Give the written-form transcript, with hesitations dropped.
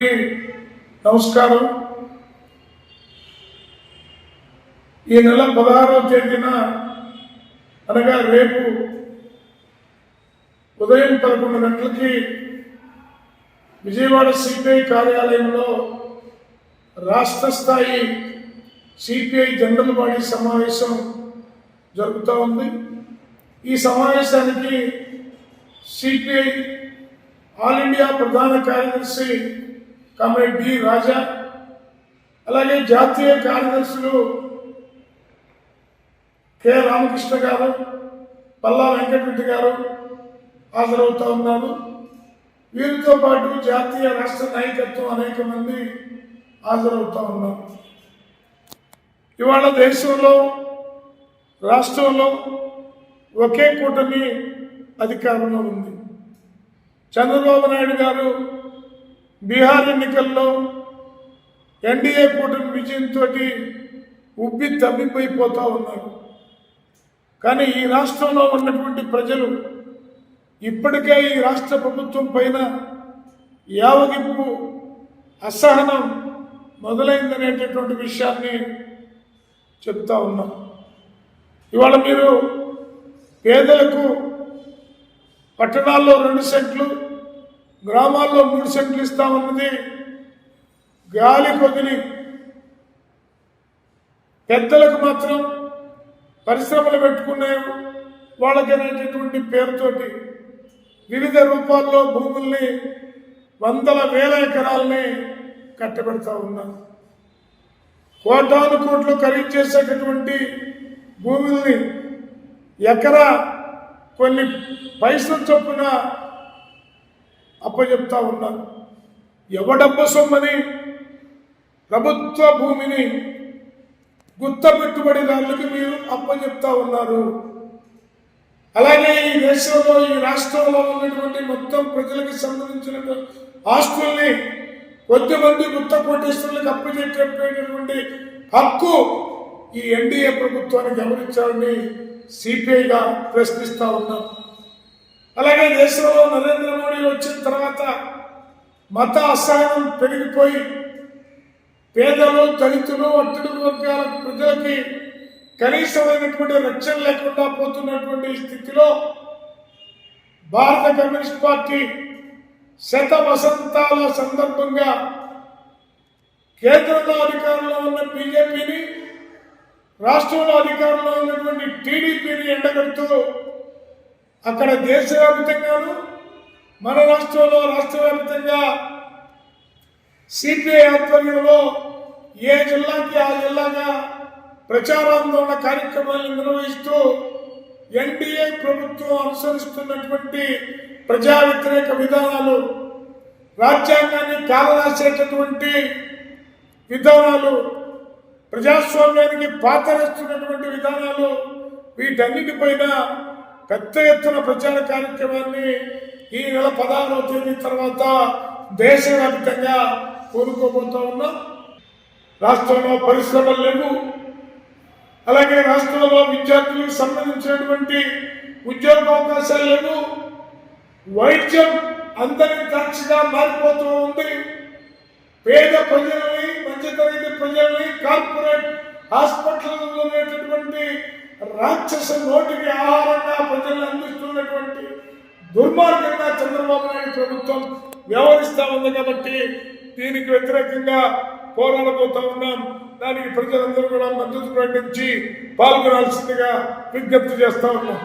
నమస్కారం. ఈ నెల 16వ తేదీన అనగా రేపు ఉదయం 11 గంటలకి విజయవాడ సిపిఐ కార్యాలయంలో రాష్ట్ర స్థాయి సిపిఐ జనరల్ బాడీ సమావేశం జరుగుతూ ఉంది. ఈ సమావేశానికి సిపిఐ ఆల్ ఇండియా ప్రధాన కార్యదర్శి కామ్రేడ్ డి రాజా, అలాగే జాతీయ కార్యదర్శులు కె రామకృష్ణ గారు, పల్లా వెంకటరెడ్డి గారు హాజరవుతూ ఉన్నారు. వీరితో పాటు జాతీయ రాష్ట్ర నాయకత్వం అనేక మంది హాజరవుతూ ఉన్నారు. ఇవాళ దేశంలో రాష్ట్రంలో ఒకే కూటమి అధికారంలో ఉంది. చంద్రబాబు నాయుడు గారు బీహార్ ఎన్నికల్లో ఎన్డీఏ కూటమి విజయంతో ఉబ్బి తబ్బిపోయిపోతూ ఉన్నారు. కానీ ఈ రాష్ట్రంలో ఉన్నటువంటి ప్రజలు ఇప్పటికే ఈ రాష్ట్ర ప్రభుత్వం పైన యావగింపు, అసహనం మొదలైందనేటటువంటి విషయాన్ని చెప్తా ఉన్నాం. ఇవాళ మీరు పేదలకు పట్టణాల్లో 2 సెంట్లు, గ్రామాల్లో 3 సెంట్లు ఇస్తామన్నది గాలి కొదిలి. పెద్దలకు మాత్రం పరిశ్రమలు పెట్టుకునే వాళ్ళకనేటటువంటి పేరుతోటి వివిధ రూపాల్లో భూముల్ని, వందల వేల ఎకరాలని కట్టబెడతా ఉన్నారు. కోటాను కోట్లు ఖరీదు చేసేటటువంటి భూముల్ని ఎకరా కొన్ని పైసల చొప్పున అప్పచెప్తా ఉన్నారు. ఎవడబ్బ సొమ్మని ప్రభుత్వ భూమిని గుత్త పెట్టుబడిదారులకు మీరు అప్పచెప్తా ఉన్నారు. అలాగే ఈ దేశంలో, ఈ రాష్ట్రంలో ఉన్నటువంటి మొత్తం ప్రజలకు సంబంధించిన ఆస్తుల్ని కొద్దిమంది గుత్త కోటేశ్వరులకు అప్పచెప్పేటటువంటి హక్కు ఈ ఎన్డీఏ ప్రభుత్వానికి ఎవరిచ్చారని సిపిఐగా ప్రశ్నిస్తా ఉన్నాం. అలాగే దేశంలో నరేంద్ర మోడీ వచ్చిన తర్వాత మత అసహనం పెరిగిపోయి పేదలు, దళితులు, అట్టడుగు వర్గాల ప్రజలకి కనీసమైనటువంటి రక్షణ లేకుండా పోతున్నటువంటి స్థితిలో భారత కమ్యూనిస్ట్ పార్టీ శత వసంతాల సందర్భంగా కేంద్రంలో అధికారంలో ఉన్న బీజేపీని, రాష్ట్రంలో అధికారంలో ఉన్నటువంటి టీడీపీని ఎండగడుతూ అక్కడ దేశవ్యాప్తంగాను, మన రాష్ట్రంలో రాష్ట్ర వ్యాప్తంగా సిపిఐ ఆధ్వర్యంలో ఏ జిల్లాకి ఆ జిల్లాగా ప్రచారాందోళన కార్యక్రమాలను నిర్వహిస్తూ ఎన్డీఏ ప్రభుత్వం అనుసరిస్తున్నటువంటి ప్రజా వ్యతిరేక విధానాలు, రాజ్యాంగాన్ని కాలరాసేటటువంటి విధానాలు, ప్రజాస్వామ్యానికి పాతరేస్తున్నటువంటి విధానాలు, వీటన్నిటిపైన పెద్ద ఎత్తున ప్రచార కార్యక్రమాన్ని ఈ నెల 16వ తేదీ తర్వాత దేశవ్యాప్తంగా కోరుకోబోతా ఉన్నాం. రాష్ట్రంలో పరిశ్రమలు లేవు, అలాగే రాష్ట్రంలో విద్యార్థులకు సంబంధించినటువంటి ఉద్యోగ అవకాశాలు లేవు. వైద్యం అందరి ఖర్చుగా మారిపోతూ ఉంది. పేద ప్రజలని, మధ్యతరగతి ప్రజల్ని కార్పొరేట్ హాస్పిటల్లో ఉండేటటువంటి రాక్షస నోటికి ఆహారంగా ప్రజలను అందిస్తున్నటువంటి దుర్మార్గంగా చంద్రబాబు నాయుడు ప్రభుత్వం వ్యవహరిస్తూ ఉంది. కాబట్టి దీనికి వ్యతిరేకంగా పోరాడబోతా ఉన్నాం. దానికి ప్రజలందరూ కూడా మద్దతు ప్రకటించి పాల్గొనాల్సిందిగా విజ్ఞప్తి చేస్తా ఉన్నాం.